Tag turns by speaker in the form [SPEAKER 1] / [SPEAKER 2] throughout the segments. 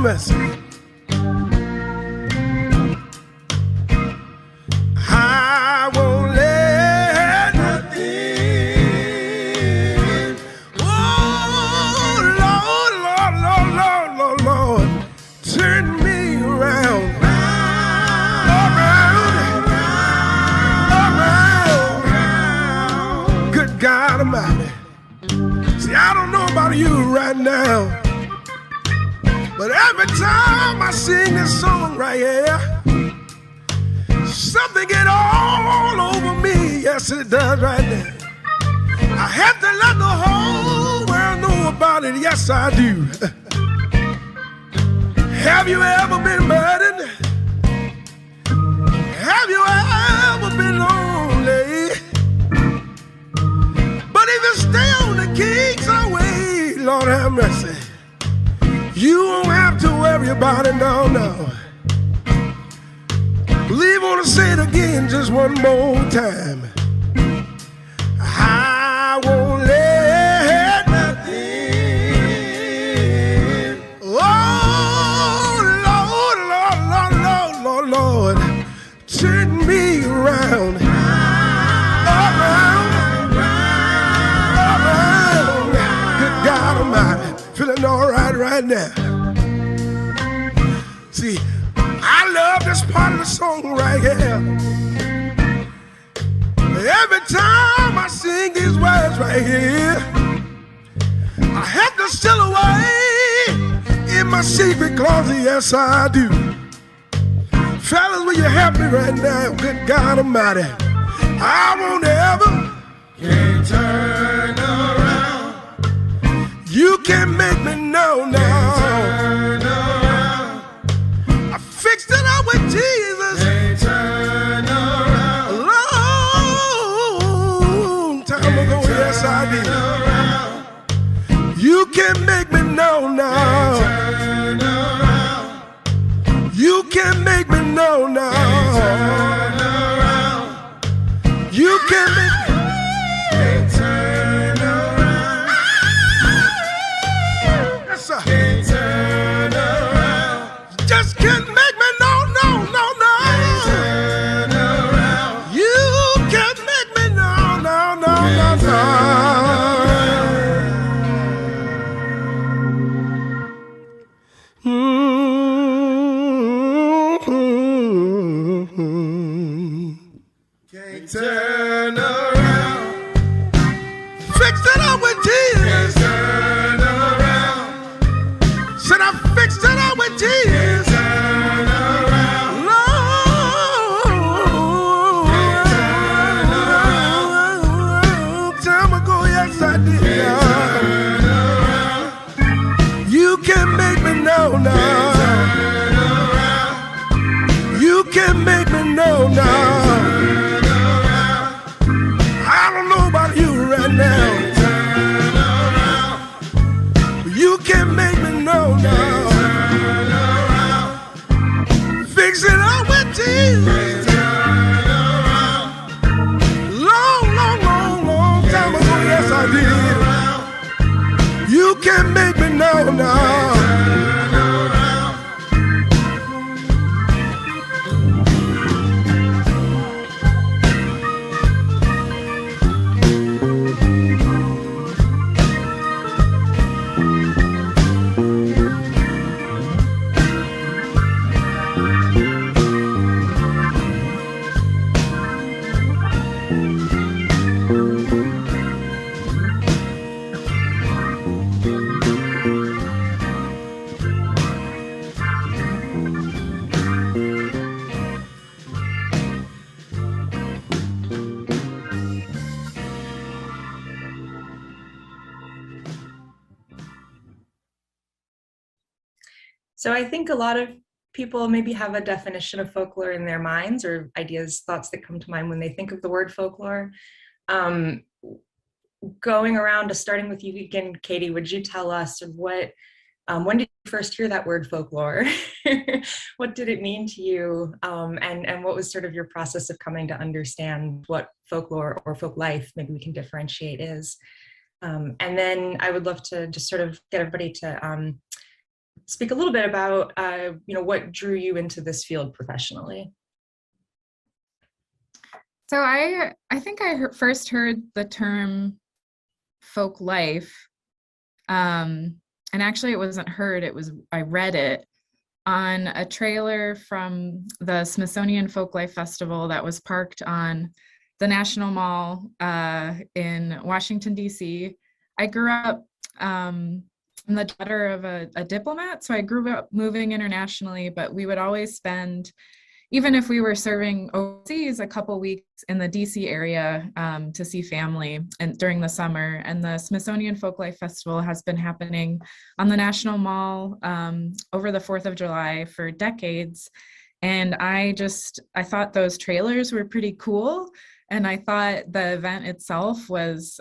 [SPEAKER 1] mercy. I won't let nothing. Oh, Lord, Lord, Lord, Lord, Lord, Lord, turn me around. Around. Good God Almighty. See, I don't know about you right now, but every time I sing this song right here, something get all over me. Yes, it does right now. I have to let the whole world know about it. Yes, I do. Have you ever been burdened? Have you ever been lonely? But if you stay on the King's Highway, Lord have mercy, you won't have to worry about it, no, no. Believe I want to say it again just one more time. I won't let nothing. Oh, Lord, Lord, Lord, Lord, Lord, Lord, turn me around. Around. Good God Almighty. Feeling all right now. See, I love this part of the song right here. Every time I sing these words right here, I have to steal away in my secret closet. Yes, I do. Fellas, will you help me right now? Good God Almighty. I won't ever can't turn around. You can make me know now. Turn around. I fixed it up with Jesus. Can't turn around. A long time ago, yes I did. You can make me know now. Turn around. You can make me know now. Turn around. You can make me turn around. Yes, sir. Can't turn around. Just can't make me know, no, no, no. Can't turn around. You can't make me know, no, no, no, no. Can't turn around. Fixed it up with Jesus. Can't turn around. Said I fixed it up with Jesus. Can't turn around. Long time ago, yes I did. Can't turn around. You can make me know now. You can make me know now. I don't know about you right now. You can make me know now. Fix it up with Jesus. Long, long, long, long time ago, yes I did. You can make me know now.
[SPEAKER 2] So I think a lot of people maybe have a definition of folklore in their minds, or ideas, thoughts that come to mind when they think of the word folklore. Going around to starting with you again, Katy, would you tell us what, when did you first hear that word folklore? What did it mean to you? And what was sort of your process of coming to understand what folklore or folk life, maybe we can differentiate, is? And then I would love to just sort of get everybody to speak a little bit about, what drew you into this field professionally.
[SPEAKER 3] So I think I first heard the term folk life, and actually it wasn't heard, I read it on a trailer from the Smithsonian Folklife Festival that was parked on the National Mall in Washington, D.C. I grew up, I'm the daughter of a diplomat, so I grew up moving internationally, but we would always spend, even if we were serving overseas, a couple weeks in the DC area to see family and during the summer. And the Smithsonian Folklife Festival has been happening on the National Mall over the 4th of July for decades. And I thought those trailers were pretty cool. And I thought the event itself was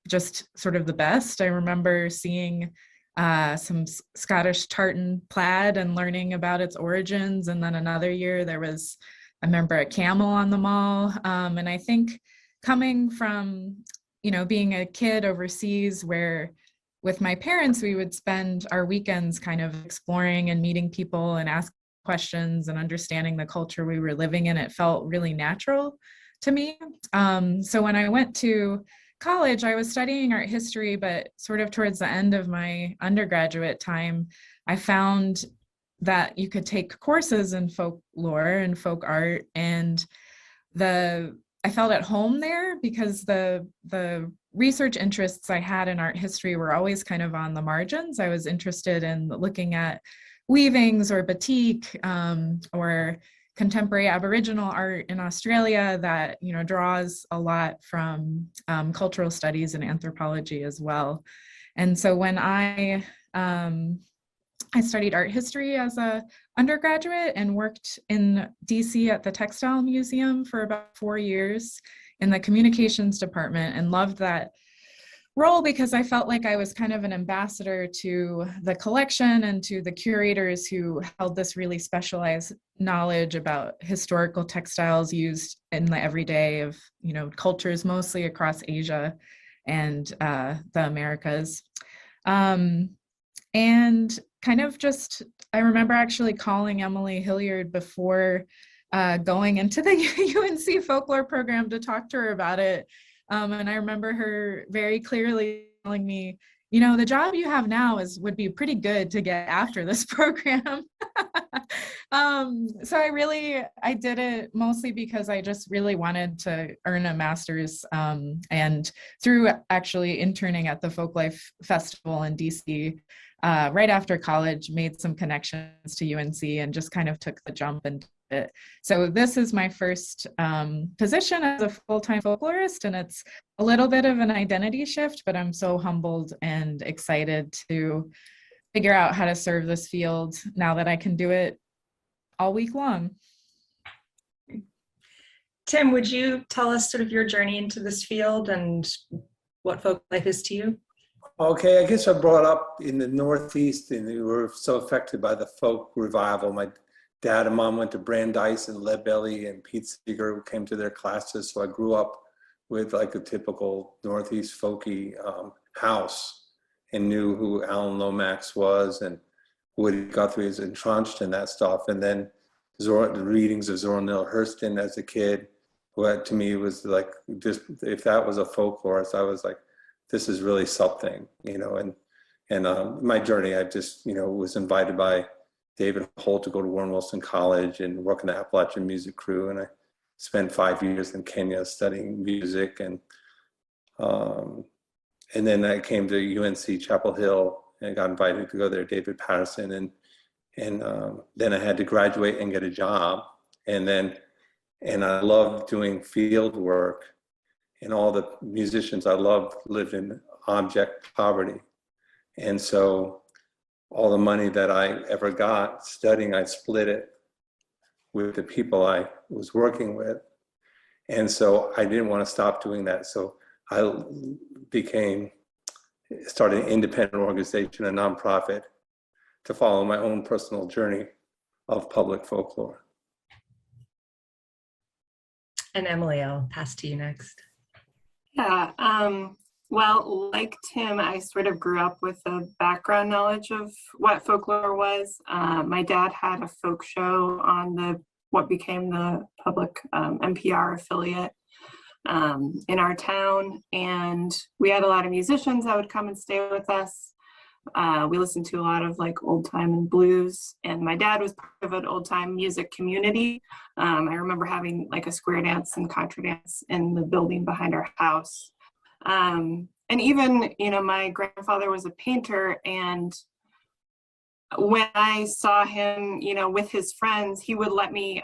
[SPEAKER 3] just sort of the best. I remember seeing some Scottish tartan plaid and learning about its origins. And then another year I remember a camel on the mall. And I think coming from, being a kid overseas where with my parents, we would spend our weekends kind of exploring and meeting people and asking questions and understanding the culture we were living in, it felt really natural to me. So when I went to college, I was studying art history, but sort of towards the end of my undergraduate time, I found that you could take courses in folklore and folk art, and I felt at home there because the research interests I had in art history were always kind of on the margins. I was interested in looking at weavings or batik or contemporary Aboriginal art in Australia that draws a lot from cultural studies and anthropology as well. And so when I studied art history as a undergraduate and worked in DC at the Textile Museum for about 4 years in the communications department, and loved that role because I felt like I was kind of an ambassador to the collection and to the curators who held this really specialized knowledge about historical textiles used in the everyday of, cultures mostly across Asia and the Americas. And kind of just, I remember actually calling Emily Hilliard before going into the UNC folklore program to talk to her about it. And I remember her very clearly telling me, the job you have now would be pretty good to get after this program. So I did it mostly because I just really wanted to earn a master's, and through actually interning at the Folklife Festival in DC, right after college, made some connections to UNC and just kind of took the jump and did it. So this is my first position as a full-time folklorist, and it's a little bit of an identity shift, but I'm so humbled and excited to figure out how to serve this field now that I can do it all week long.
[SPEAKER 2] Tim, would you tell us sort of your journey into this field and what folk life is to you?
[SPEAKER 4] Okay, I guess I brought up in the Northeast, and we were so affected by the folk revival. My dad and mom went to Brandeis and Lead Belly and Pete Seeger came to their classes. So I grew up with like a typical Northeast folky house, and knew who Alan Lomax was and Woody Guthrie is entrenched in that stuff. And then the readings of Zora Neale Hurston as a kid, what to me was like, just if that was a folklorist, I was like, this is really something, and my journey, I just, was invited by David Holt to go to Warren Wilson College and work in the Appalachian Music Crew. And I spent 5 years in Kenya studying music. And then I came to UNC Chapel Hill and got invited to go there, David Patterson. And then I had to graduate and get a job. And I loved doing field work. And all the musicians I loved lived in abject poverty. And so all the money that I ever got studying, I split it with the people I was working with. And so I didn't want to stop doing that. So I started an independent organization, a nonprofit, to follow my own personal journey of public folklore.
[SPEAKER 2] And Emily, I'll pass to you next.
[SPEAKER 5] Yeah, Well, like Tim, I sort of grew up with a background knowledge of what folklore was. My dad had a folk show on what became the public NPR affiliate in our town, and we had a lot of musicians that would come and stay with us. We listened to a lot of like old time and blues, and my dad was part of an old time music community. I remember having like a square dance and contra dance in the building behind our house. And even, my grandfather was a painter, and when I saw him, with his friends, he would let me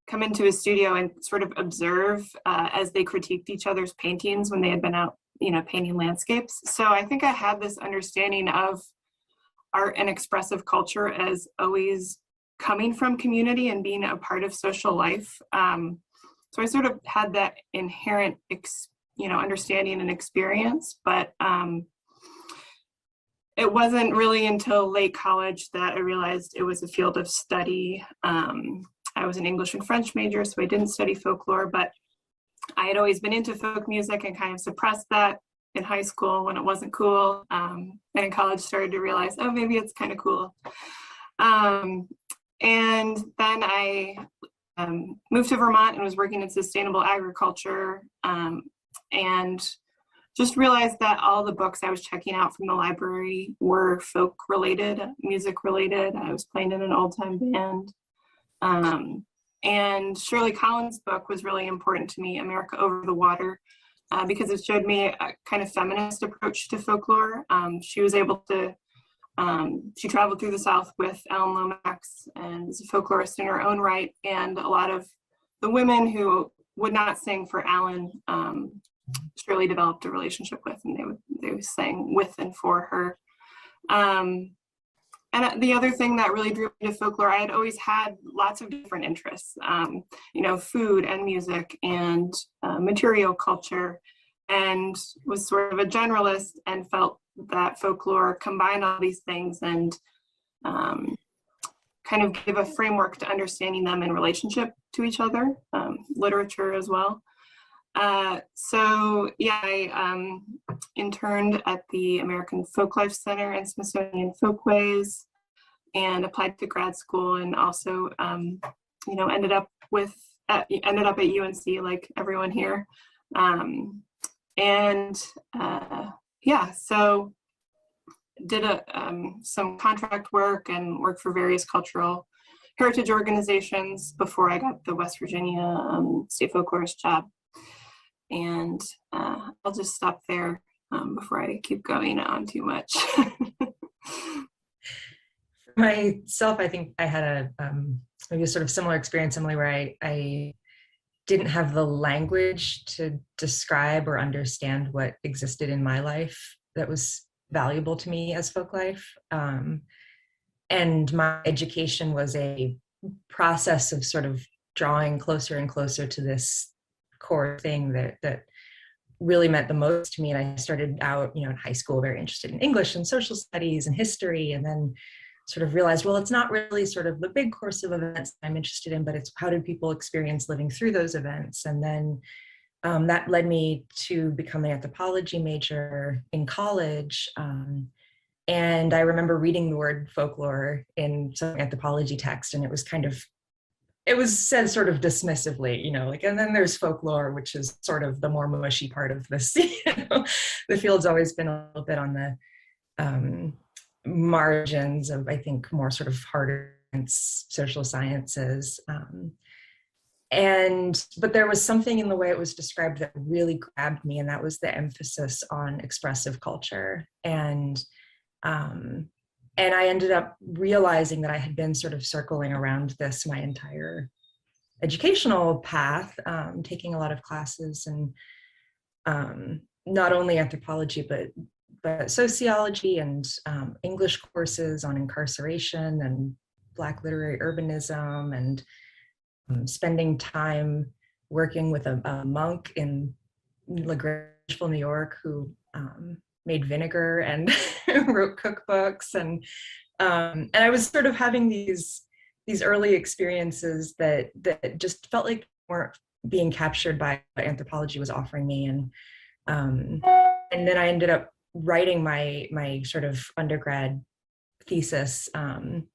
[SPEAKER 5] come into his studio and sort of observe as they critiqued each other's paintings when they had been out, painting landscapes. So I think I had this understanding of art and expressive culture as always coming from community and being a part of social life. So I sort of had that inherent understanding and experience, but it wasn't really until late college that I realized it was a field of study. I was an English and French major, so I didn't study folklore, but I had always been into folk music and kind of suppressed that in high school when it wasn't cool. And in college started to realize, oh, maybe it's kind of cool. And then I moved to Vermont and was working in sustainable agriculture, and just realized that all the books I was checking out from the library were folk related, music related. I was playing in an old time band. And Shirley Collins' book was really important to me, America Over the Water, because it showed me a kind of feminist approach to folklore. She was able to, she traveled through the South with Alan Lomax and is a folklorist in her own right. And a lot of the women who would not sing for Alan, Shirley developed a relationship with, and they sang with and for her. And the other thing that really drew me to folklore, I had always had lots of different interests, food and music and material culture, and was sort of a generalist and felt that folklore combined all these things and kind of give a framework to understanding them in relationship to each other, literature as well. I interned at the American Folklife Center and Smithsonian Folkways and applied to grad school, and also, ended up at UNC like everyone here. So did some contract work and worked for various cultural heritage organizations before I got the West Virginia state folklorist job. And I'll just stop there before I keep going on too much.
[SPEAKER 2] For myself, I think I had maybe a sort of similar experience, Emily, where I didn't have the language to describe or understand what existed in my life that was valuable to me as folk life. And my education was a process of sort of drawing closer and closer to this core thing that really meant the most to me. And I started out, in high school, very interested in English and social studies and history, and then sort of realized, well, it's not really sort of the big course of events I'm interested in, but it's how did people experience living through those events? And then that led me to become an anthropology major in college. And I remember reading the word folklore in some anthropology text, and it was said sort of dismissively, and then there's folklore, which is sort of the more mushy part of this. The field's always been a little bit on the margins of, I think, more sort of harder social sciences. But there was something in the way it was described that really grabbed me, and that was the emphasis on expressive culture. And I ended up realizing that I had been sort of circling around this my entire educational path, taking a lot of classes and not only anthropology, but sociology and English courses on incarceration and Black literary urbanism, and spending time working with a monk in LaGrangeville, New York, who made vinegar and wrote cookbooks, and I was sort of having these early experiences that just felt like weren't being captured by what anthropology was offering me, and and then I ended up writing my sort of undergrad thesis in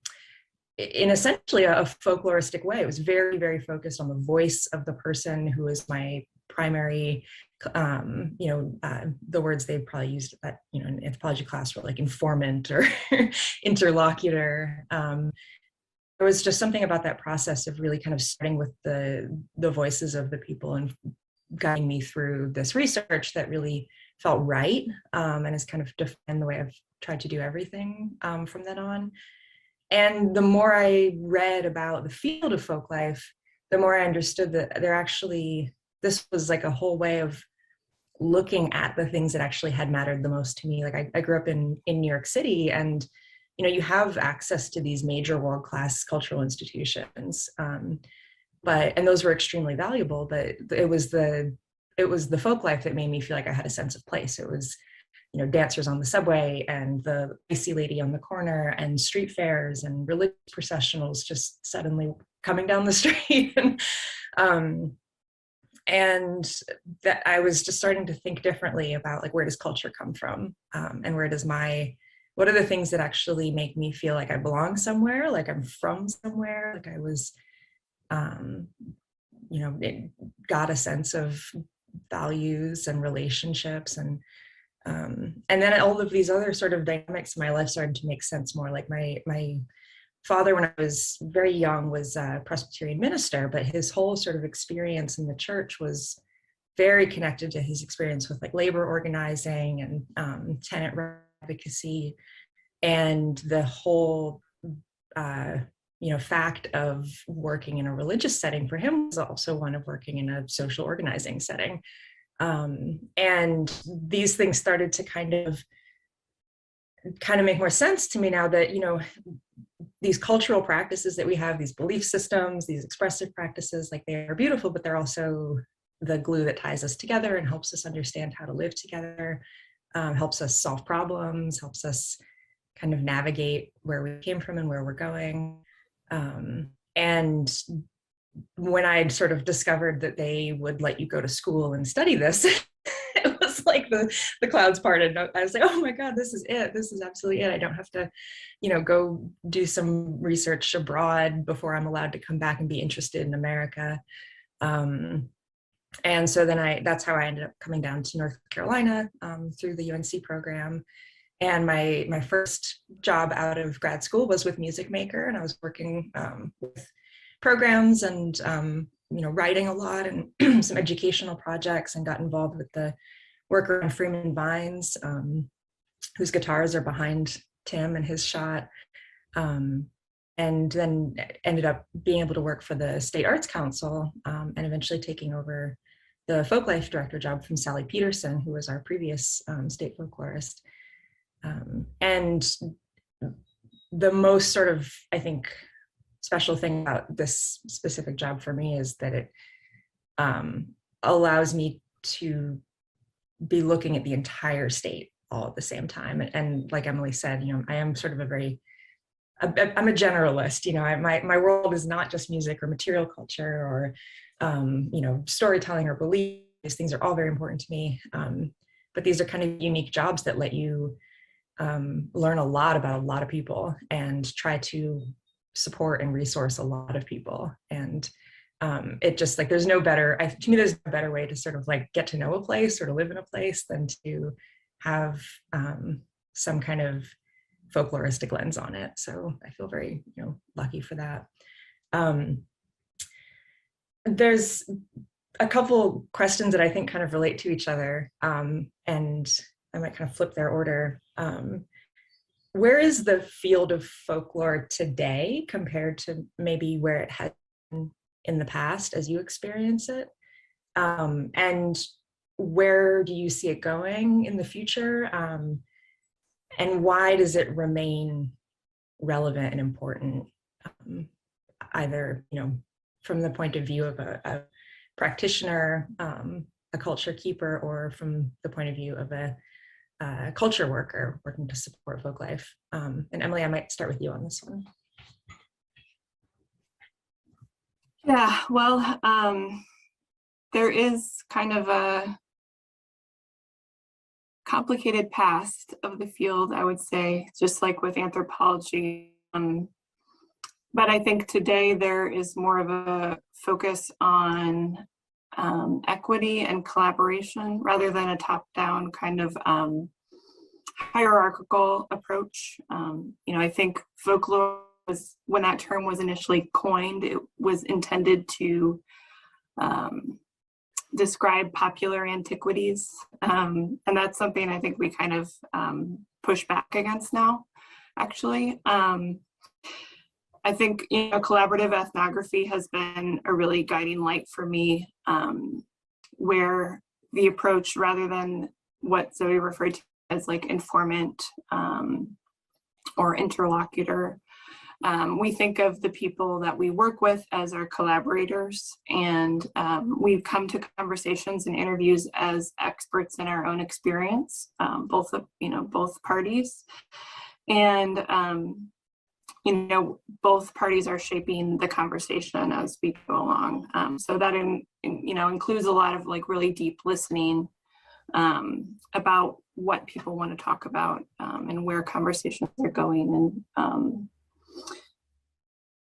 [SPEAKER 2] essentially a folkloristic way. It was very, very focused on the voice of the person who was my primary, the words they probably used at, in anthropology class were like informant or interlocutor. There was just something about that process of really kind of starting with the voices of the people and guiding me through this research that really felt right, and has kind of defined the way I've tried to do everything from then on. And the more I read about the field of folk life, the more I understood that this was like a whole way of looking at the things that actually had mattered the most to me. Like I grew up in New York City, and you have access to these major world-class cultural institutions, and those were extremely valuable. But it was the folk life that made me feel like I had a sense of place. It was dancers on the subway and the icy lady on the corner and street fairs and religious processionals just suddenly coming down the street. And that I was just starting to think differently about like, where does culture come from? And what are the things that actually make me feel like I belong somewhere, like I'm from somewhere, like I was, it got a sense of values and relationships, and then all of these other sort of dynamics in my life started to make sense more. Like my father, when I was very young, was a Presbyterian minister, but his whole sort of experience in the church was very connected to his experience with like labor organizing and tenant advocacy, and the whole fact of working in a religious setting for him was also one of working in a social organizing setting. And these things started to kind of make more sense to me now that, these cultural practices that we have, these belief systems, these expressive practices, like they are beautiful, but they're also the glue that ties us together and helps us understand how to live together, helps us solve problems, helps us kind of navigate where we came from and where we're going. And when I'd sort of discovered that they would let you go to school and study this, it was like the clouds parted. I was like, oh my God, this is it. This is absolutely it. I don't have to, go do some research abroad before I'm allowed to come back and be interested in America. And so then that's how I ended up coming down to North Carolina through the UNC program. And my first job out of grad school was with Music Maker, and I was working with programs and writing a lot and some educational projects, and got involved with the work around Freeman Vines, whose guitars are behind Tim and his shot, and then ended up being able to work for the State Arts Council, and eventually taking over the folklife director job from Sally Peterson, who was our previous state folklorist. And the most sort of, I think, special thing about this specific job for me is that it allows me to be looking at the entire state all at the same time. And like Emily said, I am sort of I'm a generalist. My world is not just music or material culture or storytelling or belief. These things are all very important to me. But these are kind of unique jobs that let you learn a lot about a lot of people and try to support and resource a lot of people. And it just like, there's no better way to sort of like get to know a place or to live in a place than to have some kind of folkloristic lens on it. So I feel very, lucky for that. There's a couple questions that I think kind of relate to each other, and I might kind of flip their order. Where is the field of folklore today compared to maybe where it had been in the past as you experience it? And where do you see it going in the future? And why does it remain relevant and important, either, from the point of view of a practitioner, a culture keeper, or from the point of view of a culture worker working to support folk life? And Emily, I might start with you on this one.
[SPEAKER 5] Yeah, well, there is kind of complicated past of the field, I would say, just like with anthropology. But I think today there is more of a focus on equity and collaboration rather than a top-down kind of hierarchical approach. I think folklore was, when that term was initially coined, it was intended to describe popular antiquities. And that's something I think we kind of push back against now, actually. I think, collaborative ethnography has been a really guiding light for me, where the approach, rather than what Zoe referred to as like informant or interlocutor, we think of the people that we work with as our collaborators, and we come to conversations and interviews as experts in our own experience, both parties, and both parties are shaping the conversation as we go along. So that includes a lot of like really deep listening about what people want to talk about and where conversations are going and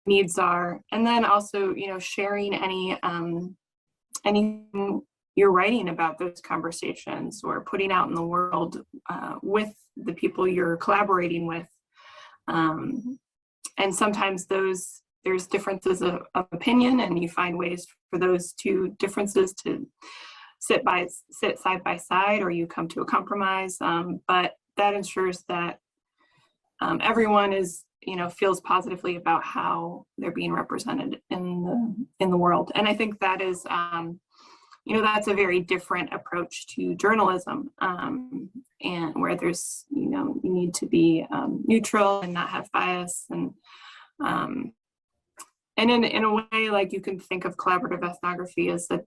[SPEAKER 5] needs are, and then also sharing anything you're writing about those conversations or putting out in the world with the people you're collaborating with. And sometimes there's differences of opinion, and you find ways for those two differences to sit side by side, or you come to a compromise. But that ensures that everyone feels positively about how they're being represented in the world. And I think that is that's a very different approach to journalism, and where there's you need to be neutral and not have bias, and in a way, like, you can think of collaborative ethnography as a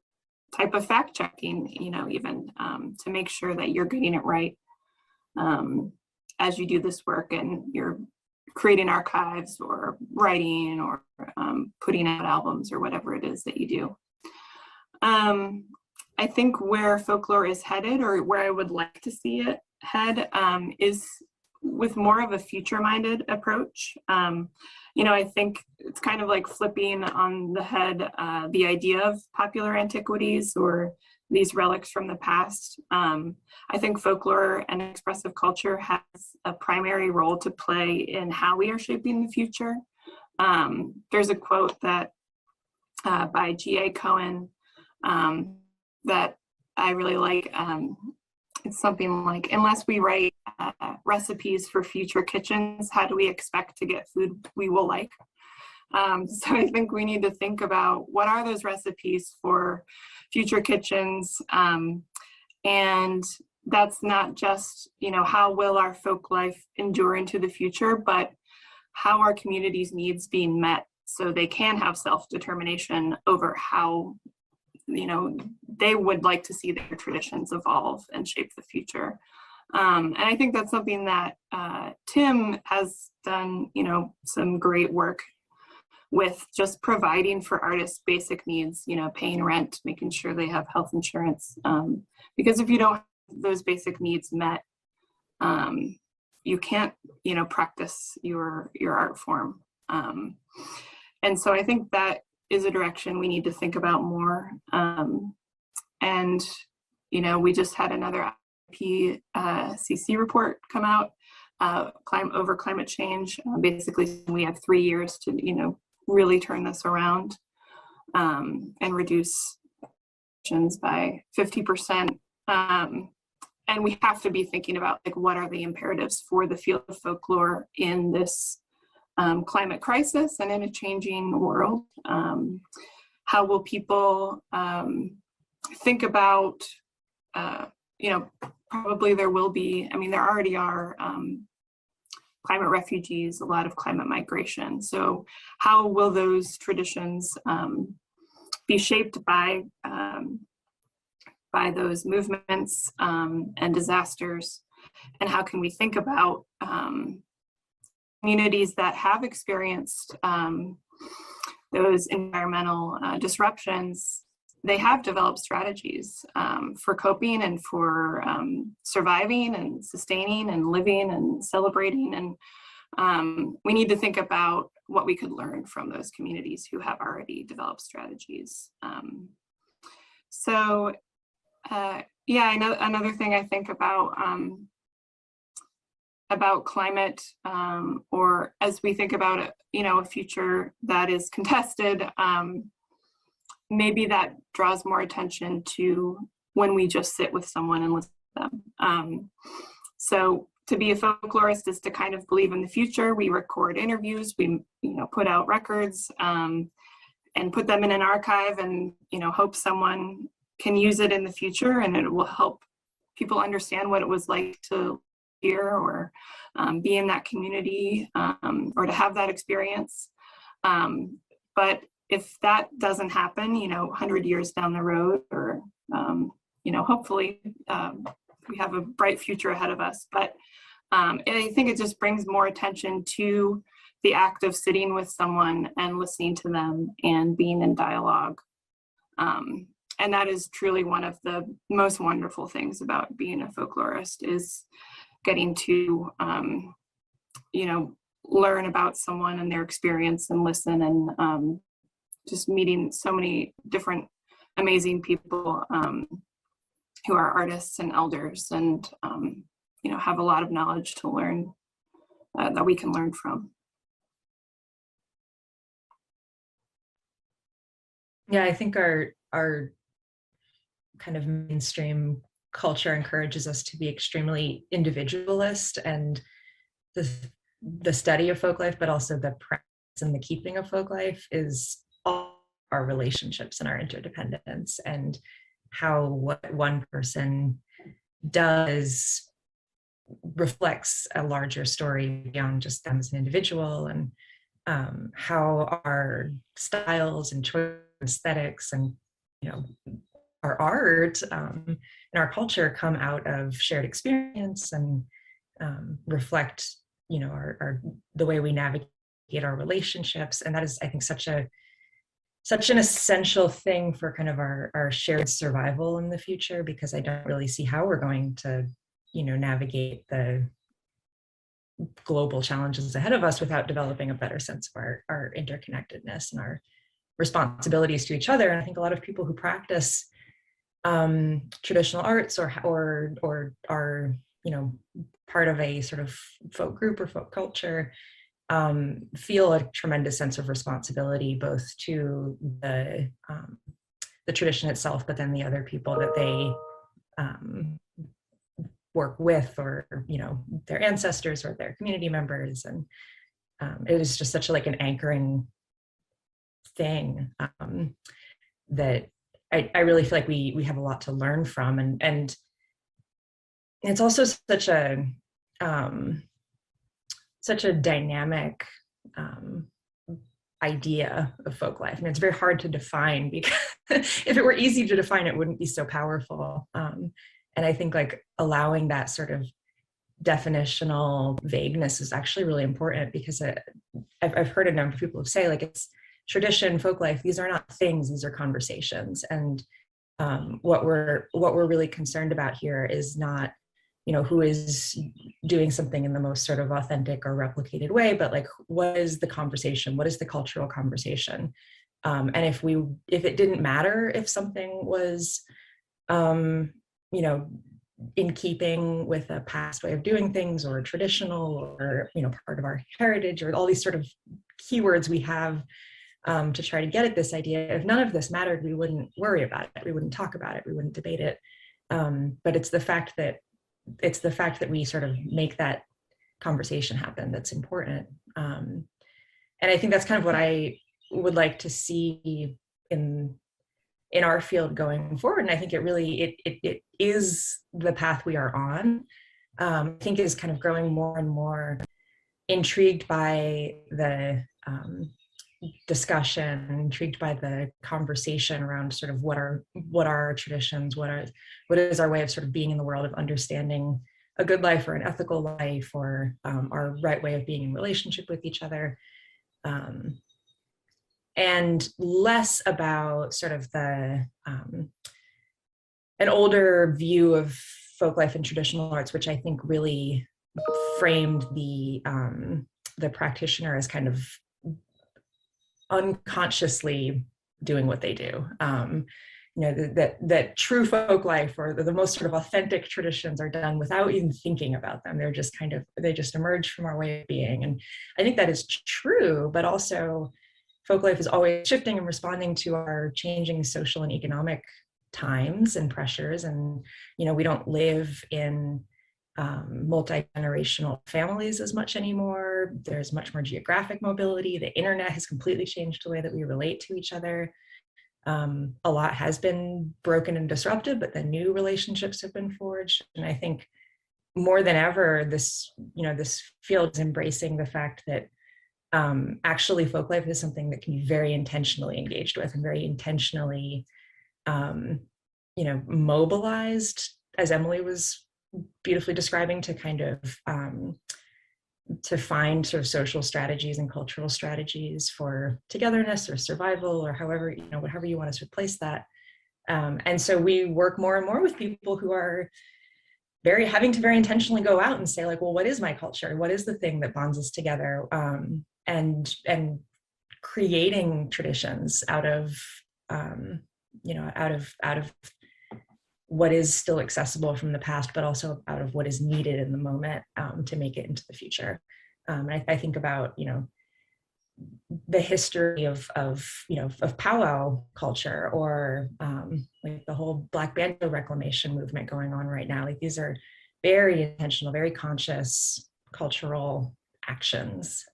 [SPEAKER 5] type of fact checking, even to make sure that you're getting it right as you do this work, and you're creating archives or writing or putting out albums or whatever it is that you do. I think where folklore is headed, or where I would like to see it head, is with more of a future-minded approach. I think it's kind of like flipping on the head the idea of popular antiquities or these relics from the past. I think folklore and expressive culture has a primary role to play in how we are shaping the future. There's a quote that by G.A. Cohen that I really like. It's something like, unless we write recipes for future kitchens, how do we expect to get food we will like? So I think we need to think about what are those recipes for future kitchens, and that's not just how will our folk life endure into the future, but how are communities' needs being met so they can have self-determination over how they would like to see their traditions evolve and shape the future. And I think that's something that Tim has done some great work with, just providing for artists basic needs, paying rent, making sure they have health insurance. Because if you don't have those basic needs met, you can't, practice your art form. And so I think that is a direction we need to think about more. And, we just had another IPCC report come out over climate change. Basically, we have 3 years to, really turn this around and reduce emissions by 50%. And we have to be thinking about, like, what are the imperatives for the field of folklore in this climate crisis and in a changing world? How will people think about, probably there will be, there already are climate refugees, a lot of climate migration. So how will those traditions be shaped by those movements and disasters? And how can we think about communities that have experienced those environmental disruptions they have developed strategies for coping and for surviving and sustaining and living and celebrating. And we need to think about what we could learn from those communities who have already developed strategies. Yeah, I know another thing I think about climate, or as we think about it, a future that is contested, maybe that draws more attention to when we just sit with someone and listen to them. So to be a folklorist is to kind of believe in the future. We record interviews, we put out records, and put them in an archive, and hope someone can use it in the future, and it will help people understand what it was like to hear or be in that community, or to have that experience. But if that doesn't happen, 100 years down the road, or hopefully we have a bright future ahead of us. But I think it just brings more attention to the act of sitting with someone and listening to them and being in dialogue. And that is truly one of the most wonderful things about being a folklorist, is getting to, learn about someone and their experience and listen, and just meeting so many different amazing people who are artists and elders, and have a lot of knowledge to learn, that we can learn from.
[SPEAKER 2] Yeah, I think our kind of mainstream culture encourages us to be extremely individualist, and the study of folklife, but also the practice and the keeping of folklife, is all our relationships and our interdependence, and how what one person does reflects a larger story beyond just them as an individual, and how our styles and choice aesthetics and our art and our culture come out of shared experience, and reflect the way we navigate our relationships. And that is, I think, such an essential thing for kind of our shared survival in the future, because I don't really see how we're going to navigate the global challenges ahead of us without developing a better sense of our interconnectedness and our responsibilities to each other. And I think a lot of people who practice traditional arts or are part of a sort of folk group or folk culture feel a tremendous sense of responsibility, both to the tradition itself, but then the other people that they work with, or their ancestors or their community members. And it is just such an anchoring thing that I really feel like we have a lot to learn from, and it's also such a dynamic idea of folk life. And it's very hard to define, because if it were easy to define, it wouldn't be so powerful. And I think allowing that sort of definitional vagueness is actually really important, because I've heard a number of people say it's tradition, folk life, these are not things, these are conversations. And what we're really concerned about here is not who is doing something in the most sort of authentic or replicated way, but what is the conversation? What is the cultural conversation? And if it didn't matter if something was, in keeping with a past way of doing things, or traditional, or, part of our heritage, or all these sort of keywords we have to try to get at this idea. If none of this mattered, we wouldn't worry about it. We wouldn't talk about it. We wouldn't debate it. But it's the fact that we sort of make that conversation happen that's important. And I think that's kind of what I would like to see in our field going forward. And I think it is the path we are on. I think is kind of growing more and more intrigued by the discussion, intrigued by the conversation around sort of what are our traditions, what is our way of sort of being in the world, of understanding a good life or an ethical life, or our right way of being in relationship with each other. and less about sort of an older view of folk life and traditional arts, which I think really framed the practitioner as kind of unconsciously doing what they do. That true folk life, or the most sort of authentic traditions, are done without even thinking about them. They're just they just emerge from our way of being. And I think that is true, but also folk life is always shifting and responding to our changing social and economic times and pressures. And, we don't live in multi-generational families as much anymore. There's much more geographic mobility. The internet has completely changed the way that we relate to each other. A lot has been broken and disrupted, but then new relationships have been forged. And I think more than ever, this field is embracing the fact that actually folk life is something that can be very intentionally engaged with and very intentionally mobilized, as Emily was beautifully describing, to kind of to find sort of social strategies and cultural strategies for togetherness or survival, or however you want to replace that. And so we work more and more with people who are having to very intentionally go out and say, like, well, what is my culture? What is the thing that bonds us together? And creating traditions out of what is still accessible from the past, but also out of what is needed in the moment to make it into the future. I think about, the history of powwow culture, or like the whole Black banjo reclamation movement going on right now. Like, these are very intentional, very conscious cultural actions.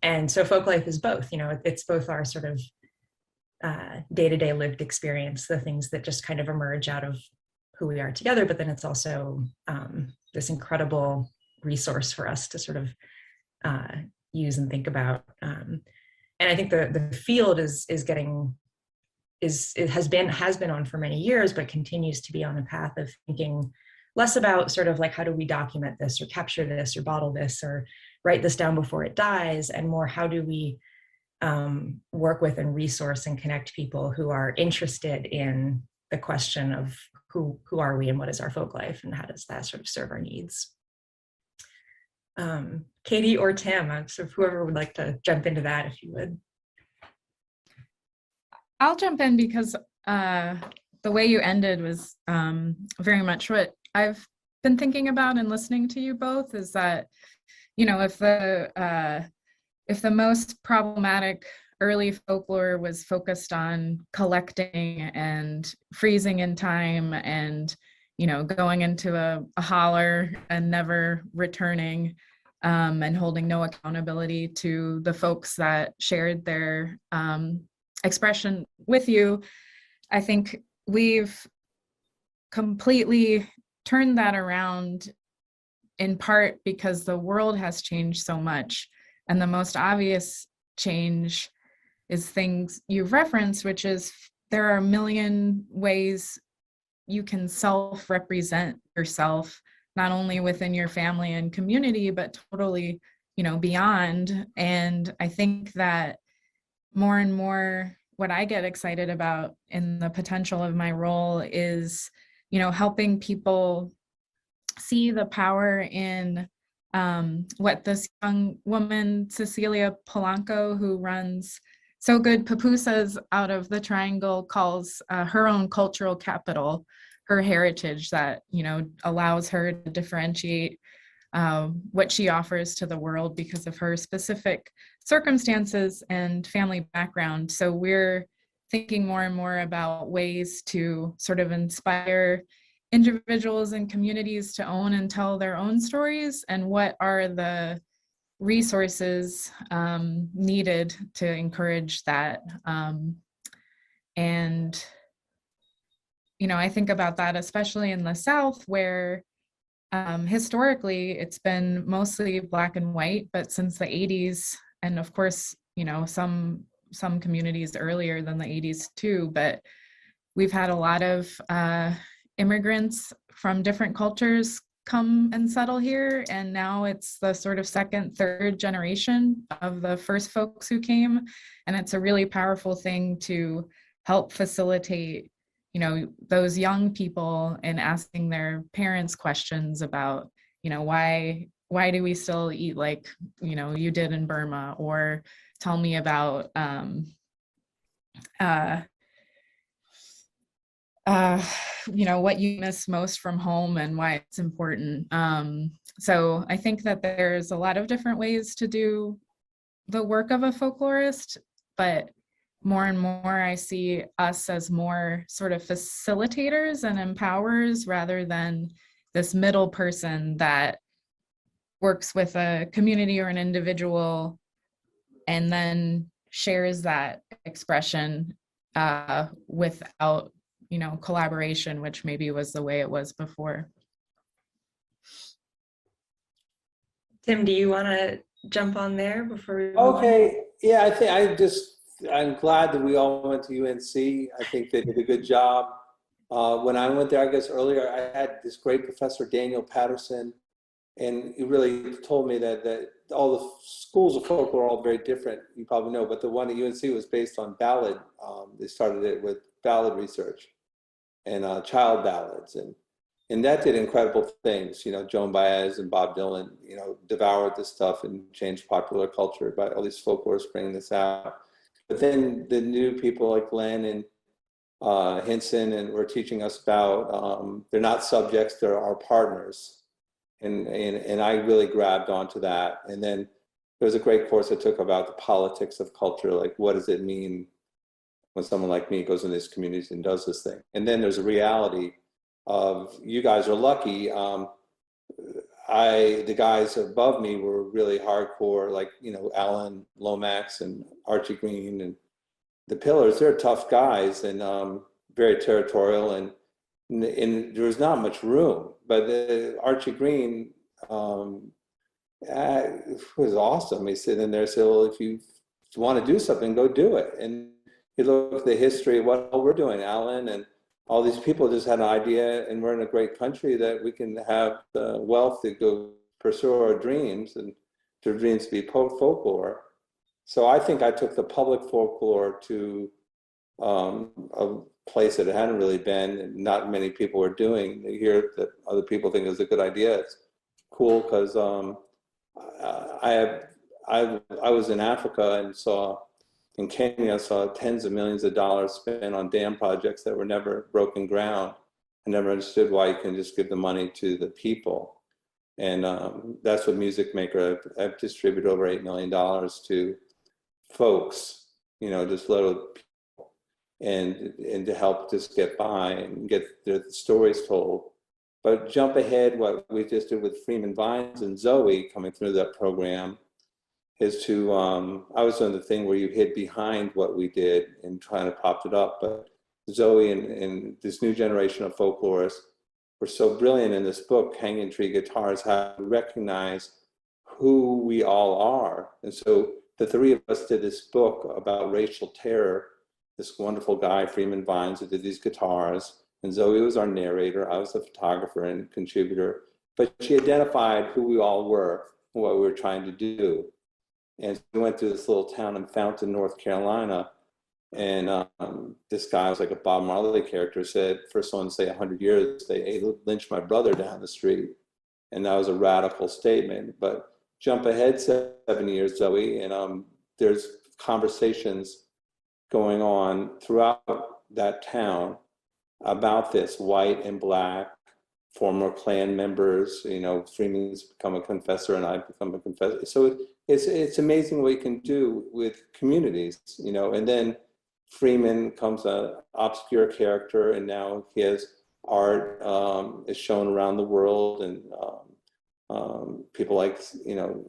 [SPEAKER 2] And so folk life is both, it's both our sort of day-to-day lived experience, the things that just kind of emerge out of who we are together, but then it's also this incredible resource for us to sort of use and think about. And I think the field has been on for many years, but continues to be on a path of thinking less about sort of like, how do we document this or capture this or bottle this or write this down before it dies, and more, how do we work with and resource and connect people who are interested in the question of who are we and what is our folk life, and how does that sort of serve our needs. Katy or Tim, so whoever would like to jump into that, if you would.
[SPEAKER 3] I'll jump in, because the way you ended was very much what I've been thinking about and listening to you both, is that, if the most problematic early folklore was focused on collecting and freezing in time and, going into a holler and never returning, and holding no accountability to the folks that shared their expression with you, I think we've completely turned that around, in part because the world has changed so much. And the most obvious change is things you've referenced, which is there are a million ways you can self-represent yourself, not only within your family and community, but totally, beyond. And I think that more and more, what I get excited about in the potential of my role is, helping people see the power in what this young woman, Cecilia Polanco, who runs So Good Pupusas out of the Triangle, calls her own cultural capital, her heritage that, allows her to differentiate what she offers to the world because of her specific circumstances and family background. So we're thinking more and more about ways to sort of inspire individuals and communities to own and tell their own stories, and what are the resources needed to encourage that. And, I think about that, especially in the South, where historically it's been mostly Black and white, but since the 80s, and of course, some communities earlier than the 80s too, but we've had a lot of immigrants from different cultures come and settle here, and now it's the sort of second, third generation of the first folks who came, and it's a really powerful thing to help facilitate, you know, those young people in asking their parents questions about, you know, why do we still eat like, you know, you did in Burma, or tell me about you know, what you miss most from home and why it's important. So I think that there's a lot of different ways to do the work of a folklorist, but more and more I see us as more sort of facilitators and empowerers rather than this middle person that works with a community or an individual and then shares that expression without, you know, collaboration, which maybe was the way it was before.
[SPEAKER 2] Tim, do you want to jump on there before we move
[SPEAKER 4] Okay, yeah, I'm glad that we all went to UNC. I think they did a good job. When I went there, I guess earlier, I had this great professor, Daniel Patterson, and he really told me that all the schools of folklore are all very different, you probably know, but the one at UNC was based on ballad. They started it with ballad research and child ballads, and that did incredible things. You know, Joan Baez and Bob Dylan, you know, devoured this stuff and changed popular culture by all these folklorists bringing this out. But then the new people like Len and Hinson and were teaching us about, they're not subjects, they're our partners. And I really grabbed onto that. And then there was a great course I took about the politics of culture, like what does it mean when someone like me goes in these communities and does this thing? And then there's a reality of, you guys are lucky. The guys above me were really hardcore, like, you know, Alan Lomax and Archie Green and the Pillars. They're tough guys and very territorial, and there was not much room. But Archie Green was awesome. He said in there, said, well, if you want to do something, go do it. And he looked at the history of what we're doing, Alan, and all these people just had an idea, and we're in a great country that we can have the wealth to go pursue our dreams and to dreams to be folklore. So I think I took the public folklore to a place that it hadn't really been, and not many people were doing. You hear that other people think it's a good idea. It's cool because I was in Africa and in Kenya, saw tens of millions of dollars spent on dam projects that were never broken ground. I never understood why you can just give the money to the people. And that's what Music Maker, I've distributed over $8 million to folks, you know, just little people, and to help just get by and get their stories told. But jump ahead, what we just did with Freeman Vines and Zoe coming through that program is to, I was doing the thing where you hid behind what we did and trying to prop it up, but Zoe and this new generation of folklorists were so brilliant in this book, Hanging Tree Guitars, how to recognize who we all are. And so the three of us did this book about racial terror. This wonderful guy, Freeman Vines, who did these guitars, and Zoe was our narrator. I was the photographer and contributor, but she identified who we all were and what we were trying to do. And we went to this little town in Fountain, North Carolina, and this guy was like a Bob Marley character, said, for someone to say 100 years, they lynched my brother down the street. And that was a radical statement. But jump ahead 7 years, Zoe, and there's conversations going on throughout that town about this, white and black, former Klan members, you know, Freeman's become a confessor and I've become a confessor. So it's amazing what you can do with communities, you know. And then Freeman becomes an obscure character, and now he has art is shown around the world, and people like, you know,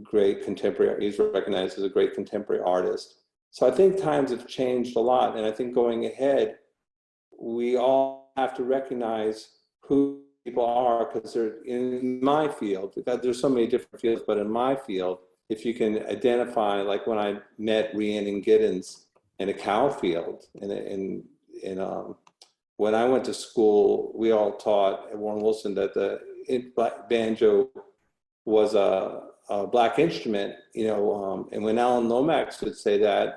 [SPEAKER 4] great contemporary, he's recognized as a great contemporary artist. So I think times have changed a lot, and I think going ahead, we all have to recognize who people are, because they're in my field, because there's so many different fields, but in my field, if you can identify, like when I met Rhiannon Giddens in a cow field, when I went to school, we all taught at Warren Wilson that banjo was a black instrument, and when Alan Lomax would say that,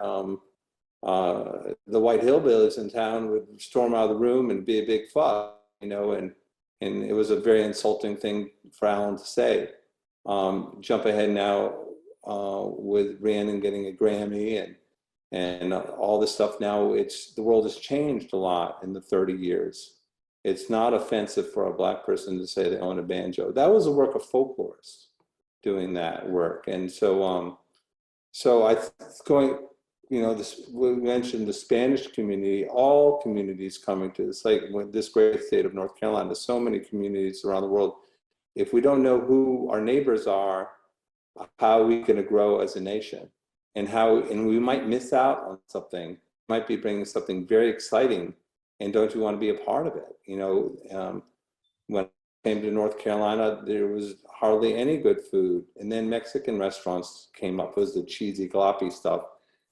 [SPEAKER 4] the white hillbillies in town would storm out of the room and be a big fuss, and it was a very insulting thing for Alan to say. Jump ahead now with Rhiannon getting a Grammy and all this stuff now. The world has changed a lot in the 30 years. It's not offensive for a black person to say they own a banjo. That was the work of folklorists doing that work. And so we mentioned the Spanish community, all communities coming to this, like with this great state of North Carolina, there's so many communities around the world. If we don't know who our neighbors are, how are we going to grow as a nation? And we might miss out on something, might be bringing something very exciting, and don't you want to be a part of it? When I came to North Carolina, there was hardly any good food, and then Mexican restaurants came up, was the cheesy gloppy stuff.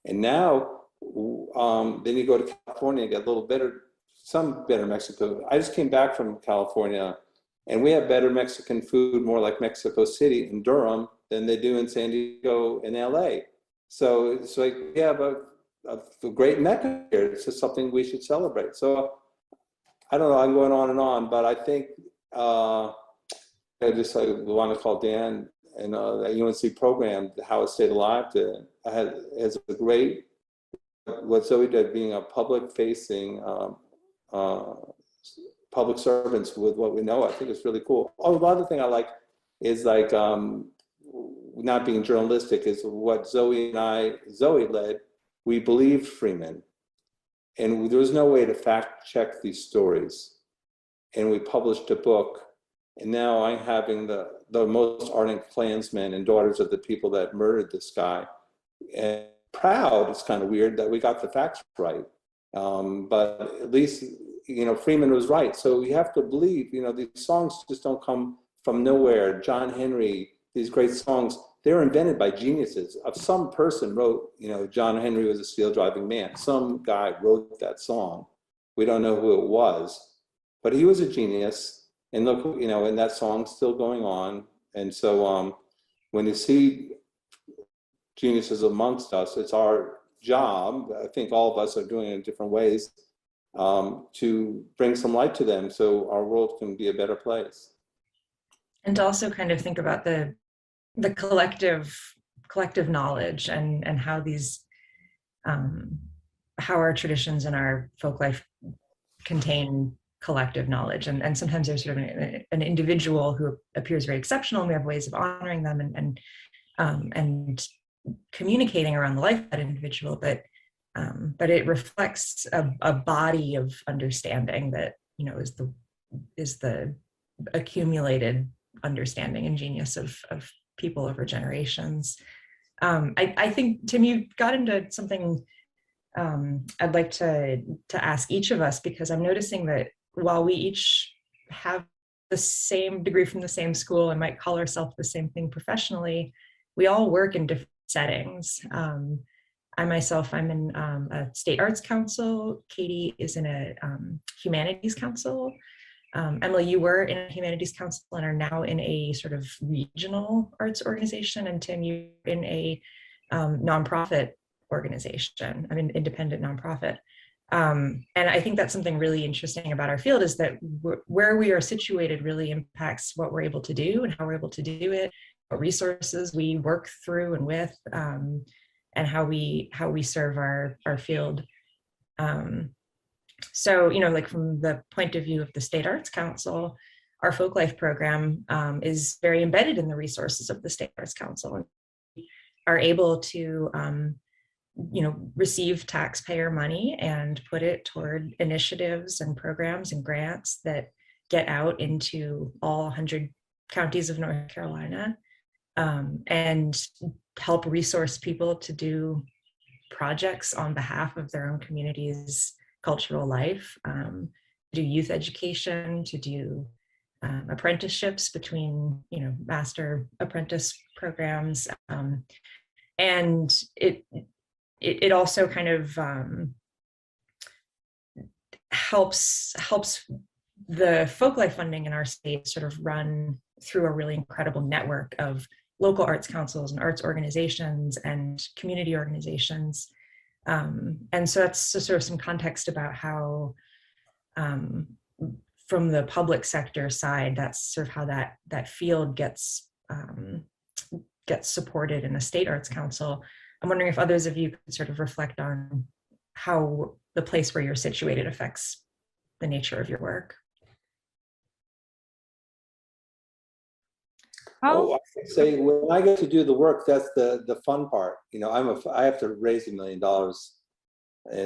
[SPEAKER 4] And now, then you go to California and get a little better, some better Mexican food. I just came back from California, and we have better Mexican food, more like Mexico City in Durham than they do in San Diego and LA. So it's like we have a great mecca here. It's just something we should celebrate. So I don't know, I'm going on and on, but I think I want to call Dan and the UNC program, How It Stayed Alive, as a great, what Zoe did, being a public-facing public servants with what we know. I think it's really cool. Oh, the other thing I like is like, not being journalistic, is what Zoe led. We believed Freeman, and there was no way to fact check these stories. And we published a book, and now I'm having the most ardent Klansmen and daughters of the people that murdered this guy. And proud, it's kind of weird that we got the facts right. But at least, Freeman was right. So you have to believe, these songs just don't come from nowhere. John Henry, these great songs, they're invented by geniuses. Some person wrote, John Henry was a steel driving man. Some guy wrote that song. We don't know who it was, but he was a genius. And look, and that song's still going on. And so when you see geniuses amongst us, it's our job, I think all of us are doing it in different ways, to bring some light to them so our world can be a better place.
[SPEAKER 2] And to also kind of think about the collective knowledge and how these how our traditions and our folk life contain collective knowledge, and sometimes there's sort of an individual who appears very exceptional, and we have ways of honoring them and communicating around the life of that individual, but it reflects a body of understanding that is the accumulated understanding and genius of people over generations. I think, Tim, you got into something I'd like to ask each of us, because I'm noticing that while we each have the same degree from the same school and might call ourselves the same thing professionally, we all work in different settings. I myself, I'm in a state arts council. Katy is in a humanities council. Emily, you were in a humanities council and are now in a sort of regional arts organization. And Tim, you're in a nonprofit organization, I mean, independent nonprofit. And I think that's something really interesting about our field, is that where we are situated really impacts what we're able to do and how we're able to do it, what resources we work through and with, and how we serve our field. So, like from the point of view of the State Arts Council, our folk life program is very embedded in the resources of the State Arts Council, and we are able to receive taxpayer money and put it toward initiatives and programs and grants that get out into all 100 counties of North Carolina, and help resource people to do projects on behalf of their own community's cultural life, do youth education, to do apprenticeships between, master apprentice programs. And it also kind of helps the folklife funding in our state sort of run through a really incredible network of local arts councils and arts organizations and community organizations. And so that's sort of some context about how, from the public sector side, that's sort of how that field gets supported in a state arts council. I'm wondering if others of you could sort of reflect on how the place where you're situated affects the nature of your work.
[SPEAKER 4] Oh, I would say when I get to do the work, that's the fun part. You know, I have to raise $1 million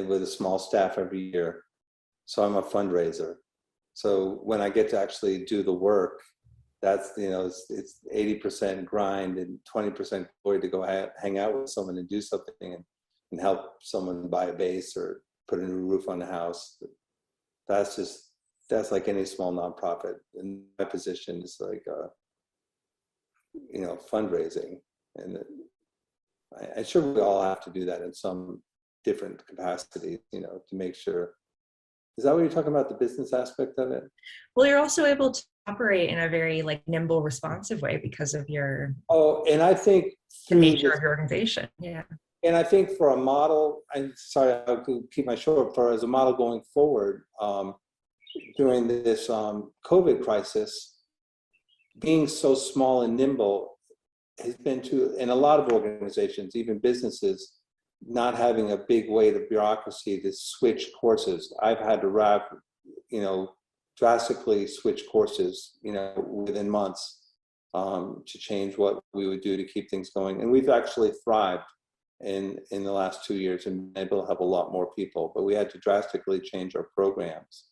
[SPEAKER 4] with a small staff every year, so I'm a fundraiser. So when I get to actually do the work, that's, you know, it's 80% grind and 20% glory to go hang out with someone and do something and help someone buy a base or put a new roof on the house. That's like any small nonprofit. And my position is like, you know, fundraising. And I'm sure we all have to do that in some different capacity, you know, to make sure. Is that what you're talking about, the business aspect of it?
[SPEAKER 2] Well, you're also able to operate in a very like nimble, responsive way because of your
[SPEAKER 4] and I think
[SPEAKER 2] the nature of your organization. Yeah.
[SPEAKER 4] And I think for a model, I'm sorry, I'll keep my short, for as a model going forward, during this COVID crisis, being so small and nimble has been in a lot of organizations, even businesses, not having a big weight of bureaucracy to switch courses. I've had to drastically switch courses, you know, within months to change what we would do to keep things going. And we've actually thrived in the last 2 years and been able to help a lot more people, but we had to drastically change our programs.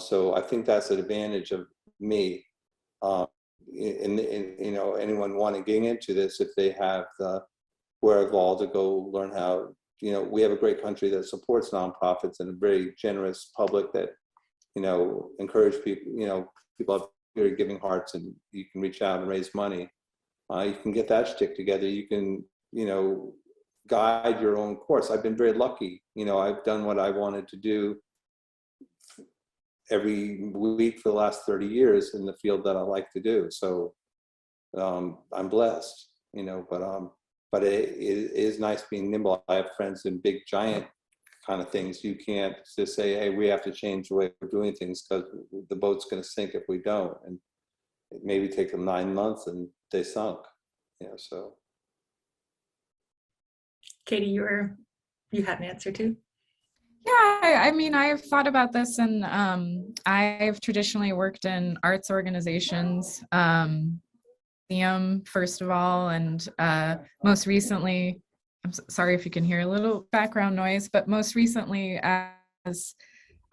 [SPEAKER 4] So I think that's an advantage of me. You know, anyone wanting to get into this, if they have the wherewithal to go learn how, you know, we have a great country that supports nonprofits and a very generous public that, you know, encourage people, you know, people have very giving hearts and you can reach out and raise money. You can get that shtick together. You can, you know, guide your own course. I've been very lucky. You know, I've done what I wanted to do every week for the last 30 years in the field that I like to do. So I'm blessed, you know, but it is nice being nimble. I have friends in big, giant kind of things. You can't just say, hey, we have to change the way we're doing things because the boat's going to sink if we don't. And it maybe take them 9 months and they sunk, you know, so.
[SPEAKER 2] Katy, you had an answer too?
[SPEAKER 3] Yeah, I mean, I've thought about this, and I've traditionally worked in arts organizations, first of all, and most recently, I'm sorry if you can hear a little background noise, but most recently as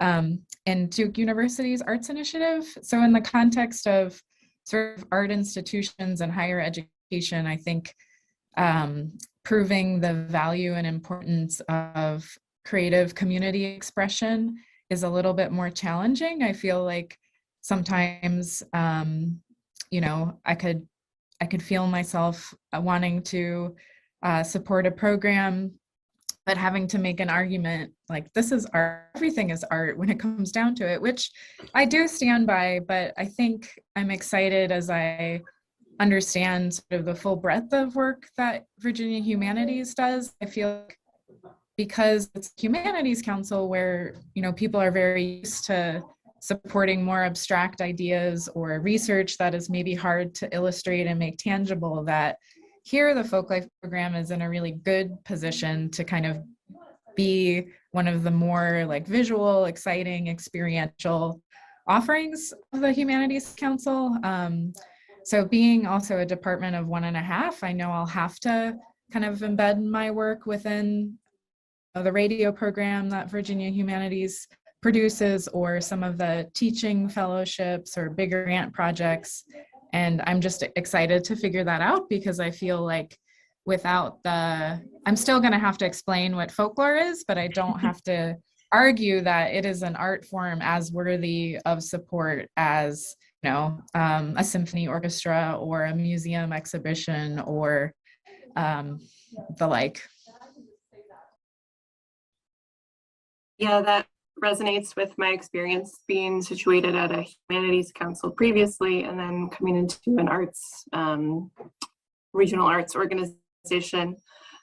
[SPEAKER 3] in Duke University's Arts Initiative. So in the context of sort of art institutions and higher education, I think proving the value and importance of creative community expression is a little bit more challenging. I feel like sometimes, you know, I could feel myself wanting to support a program, but having to make an argument like this is art, everything is art when it comes down to it, which I do stand by, but I think I'm excited as I understand sort of the full breadth of work that Virginia Humanities does. I feel like because it's Humanities Council where, you know, people are very used to supporting more abstract ideas or research that is maybe hard to illustrate and make tangible, that here the Folklife program is in a really good position to kind of be one of the more like visual, exciting, experiential offerings of the Humanities Council. So being also a department of 1.5, I know I'll have to kind of embed my work within the radio program that Virginia Humanities produces or some of the teaching fellowships or bigger grant projects. And I'm just excited to figure that out because I feel like without I'm still going to have to explain what folklore is, but I don't have to argue that it is an art form as worthy of support as, you know, a symphony orchestra or a museum exhibition or the like.
[SPEAKER 5] Yeah, that resonates with my experience being situated at a humanities council previously, and then coming into an arts, regional arts organization.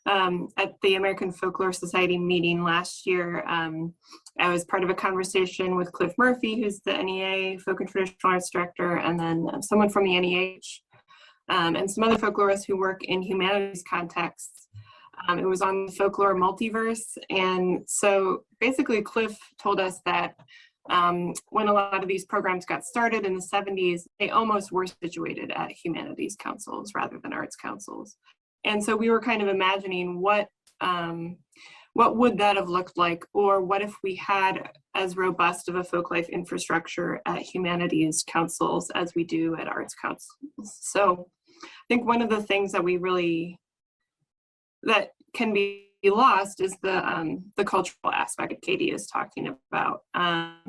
[SPEAKER 5] At the American Folklore Society meeting last year, I was part of a conversation with Cliff Murphy, who's the NEA Folk and Traditional Arts Director, and then someone from the NEH, and some other folklorists who work in humanities contexts. It was on the folklore multiverse. And so basically Cliff told us that when a lot of these programs got started in the 70s, they almost were situated at humanities councils rather than arts councils. And so we were kind of imagining what would that have looked like, or what if we had as robust of a folklife infrastructure at humanities councils as we do at arts councils. So I think one of the things that that can be lost is the cultural aspect that Katy is talking about. I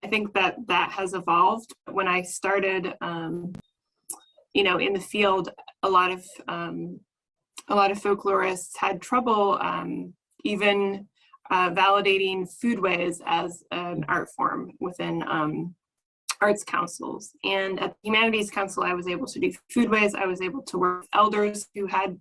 [SPEAKER 5] think that has evolved. When I started, in the field, a lot of folklorists had trouble even validating foodways as an art form within arts councils. And at the Humanities Council, I was able to do foodways. I was able to work with elders who had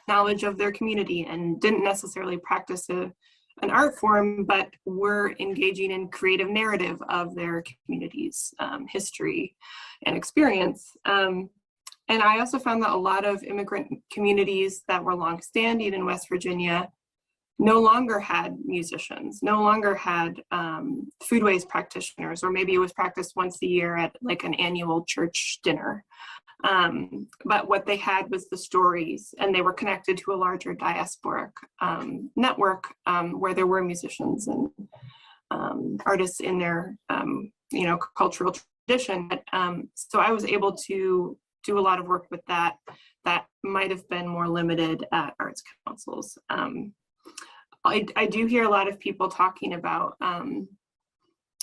[SPEAKER 5] knowledge of their community and didn't necessarily practice an art form, but were engaging in creative narrative of their community's history and experience. And I also found that a lot of immigrant communities that were longstanding in West Virginia no longer had musicians, no longer had foodways practitioners, or maybe it was practiced once a year at like an annual church dinner. But what they had was the stories, and they were connected to a larger diasporic network where there were musicians and artists in their cultural tradition. So I was able to do a lot of work with that might have been more limited at arts councils. I do hear a lot of people talking about,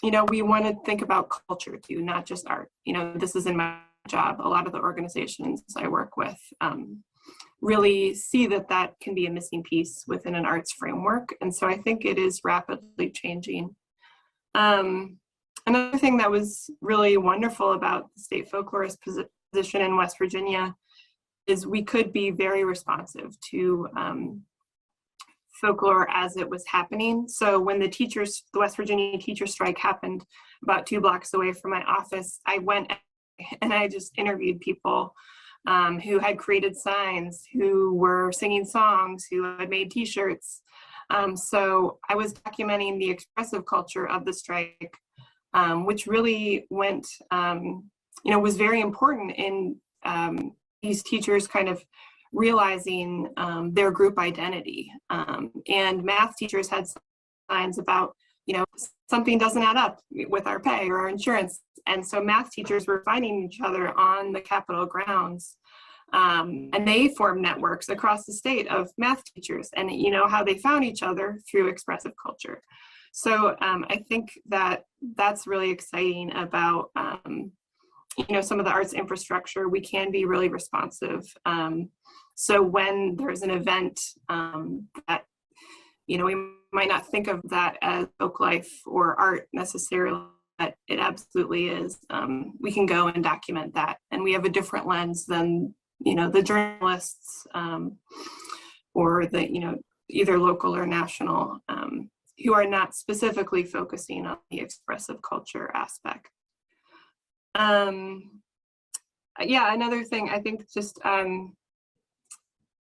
[SPEAKER 5] we want to think about culture too, not just art. This is in my job. A lot of the organizations I work with really see that can be a missing piece within an arts framework. And so I think it is rapidly changing. Another thing that was really wonderful about the state folklorist position in West Virginia is we could be very responsive to folklore as it was happening. So when the West Virginia teacher strike happened about 2 blocks away from my office, I went and I just interviewed people who had created signs, who were singing songs, who had made t-shirts. So I was documenting the expressive culture of the strike, which really was very important in these teachers kind of realizing their group identity. And math teachers had signs about, something doesn't add up with our pay or our insurance. And so math teachers were finding each other on the Capitol grounds. And they formed networks across the state of math teachers, and how they found each other through expressive culture. So I think that's really exciting about some of the arts infrastructure. We can be really responsive. So when there's an event that, we might not think of that as folk life or art necessarily, but it absolutely is. We can go and document that. And we have a different lens than, the journalists or the, either local or national, who are not specifically focusing on the expressive culture aspect. Another thing, I think just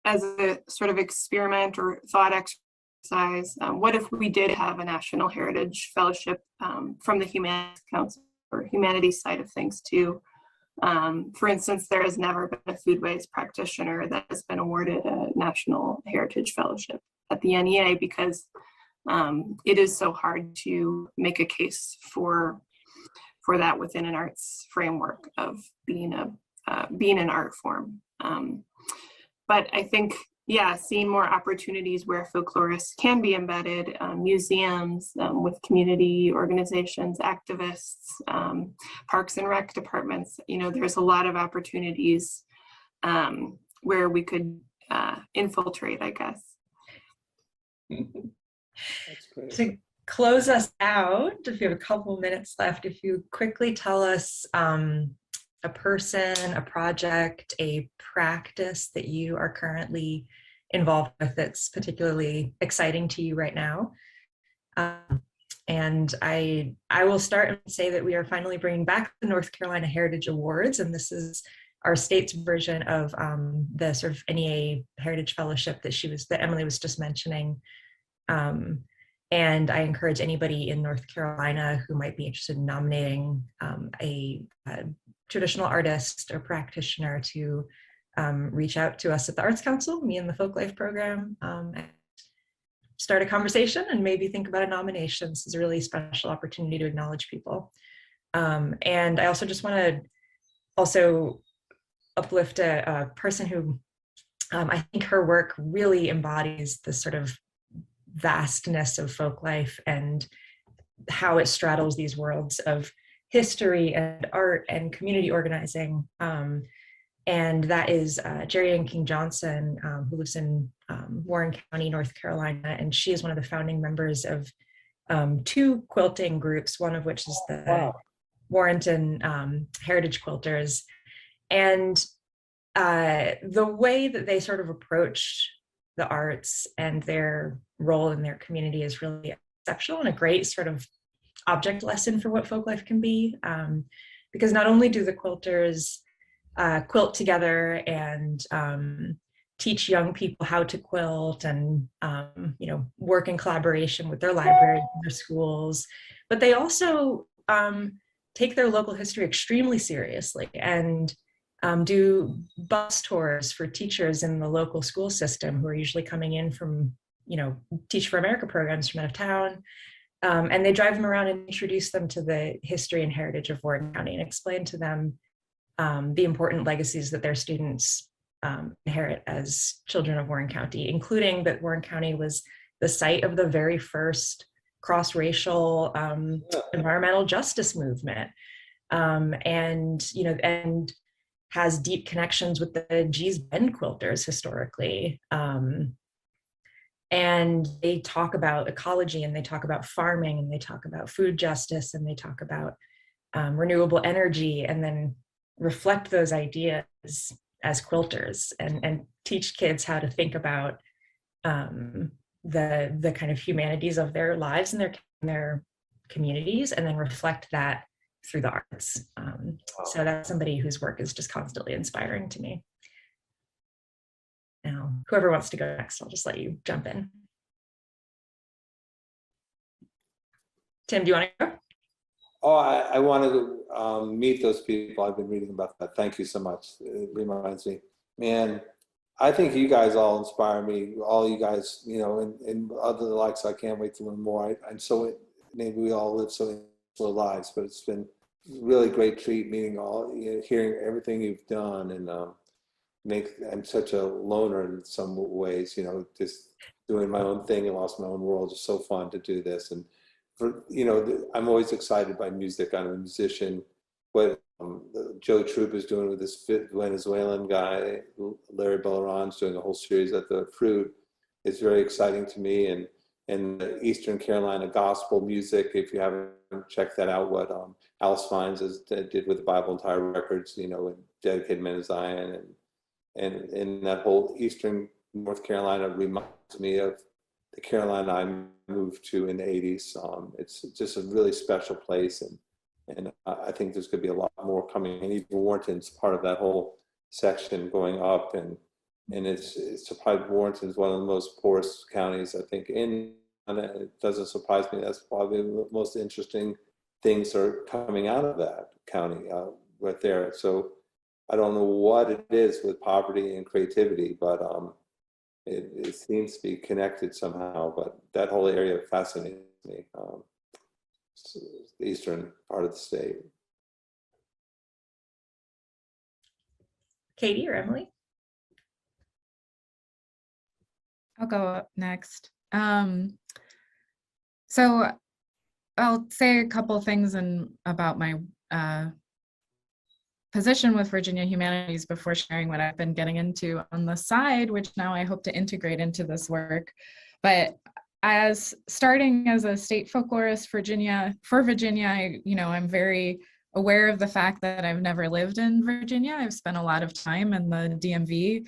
[SPEAKER 5] as a sort of experiment or thought exercise, what if we did have a National Heritage Fellowship from the Humanities Council or Humanities side of things too? For instance, there has never been a foodways practitioner that has been awarded a National Heritage Fellowship at the NEA because it is so hard to make a case for that within an arts framework of being an art form. But I think, seeing more opportunities where folklorists can be embedded, museums with community organizations, activists, parks and rec departments, there's a lot of opportunities where we could infiltrate, I guess.
[SPEAKER 4] That's great.
[SPEAKER 2] So close us out, if you have a couple minutes left, if you quickly tell us a person, a project, a practice that you are currently involved with that's particularly exciting to you right now. And I will start and say that we are finally bringing back the North Carolina Heritage Awards, and this is our state's version of the sort of NEA Heritage Fellowship that Emily was just mentioning. And I encourage anybody in North Carolina who might be interested in nominating a traditional artist or practitioner to reach out to us at the Arts Council, me and the Folklife program, and start a conversation and maybe think about a nomination. This is a really special opportunity to acknowledge people. And I also just want to also uplift a person who I think her work really embodies the sort of vastness of folk life and how it straddles these worlds of history and art and community organizing. And that is Jerry Ann King Johnson, who lives in Warren County, North Carolina. And she is one of the founding members of two quilting groups, one of which is the Warrenton Heritage Quilters. And the way that they sort of approach the arts and their role in their community is really exceptional and a great sort of object lesson for what folk life can be. Because not only do the quilters quilt together and teach young people how to quilt and work in collaboration with their libraries and their schools, but they also take their local history extremely seriously and do bus tours for teachers in the local school system who are usually coming in from, Teach for America programs from out of town. And they drive them around and introduce them to the history and heritage of Warren County and explain to them the important legacies that their students inherit as children of Warren County, including that Warren County was the site of the very first cross-racial environmental justice movement. And has deep connections with the Gee's Bend quilters historically. And they talk about ecology, and they talk about farming, and they talk about food justice, and they talk about renewable energy, and then reflect those ideas as quilters and teach kids how to think about the kind of humanities of their lives and their communities, and then reflect that through the arts. So that's somebody whose work is just constantly inspiring to me. Now, whoever wants to go next, I'll just let you jump in. Tim, do you want to go?
[SPEAKER 4] Oh, I wanted to meet those people. I've been reading about that. Thank you so much. It reminds me. Man, I think you guys all inspire me. All you guys, and other likes, I can't wait to learn more. Maybe we all live so slow lives, but it's been really great treat meeting all, hearing everything you've done, and I'm such a loner in some ways, just doing my own thing and lost my own world. It's so fun to do this. And I'm always excited by music. I'm a musician. What Joe Troop is doing with this Venezuelan guy, Larry Belaron's doing a whole series at the Fruit, is very exciting to me. And the Eastern Carolina gospel music, if you haven't checked that out, what Alice Fines did with the Bible Entire Records, and dedicated Men of Zion, and that whole Eastern North Carolina reminds me of the Carolina I moved to in the 80s. It's just a really special place, and I think there's going to be a lot more coming. And even Warrenton's part of that whole section going up, and it's surprised Warrenton is one of the most poorest counties, I think, and it doesn't surprise me. That's probably the most interesting things are coming out of that county right there. So I don't know what it is with poverty and creativity, but it seems to be connected somehow. But that whole area fascinates me, the eastern part of the state.
[SPEAKER 2] Katy or Emily?
[SPEAKER 3] I'll go up next. So I'll say a couple things about my position with Virginia Humanities before sharing what I've been getting into on the side, which now I hope to integrate into this work. But as starting as a state folklorist for Virginia, I'm very aware of the fact that I've never lived in Virginia. I've spent a lot of time in the DMV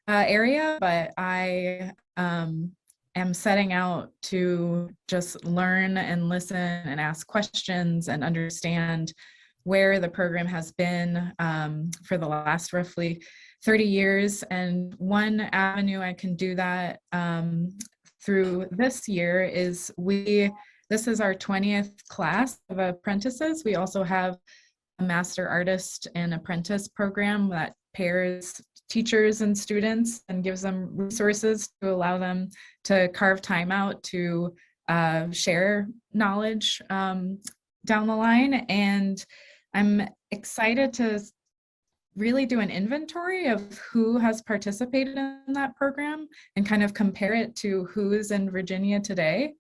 [SPEAKER 3] area, but I am setting out to just learn and listen and ask questions and understand where the program has been for the last roughly 30 years. And one avenue I can do that through this year is this is our 20th class of apprentices. We also have a master artist and apprentice program that pairs teachers and students and gives them resources to allow them to carve time out to share knowledge down the line. And I'm excited to really do an inventory of who has participated in that program and kind of compare it to who is in Virginia today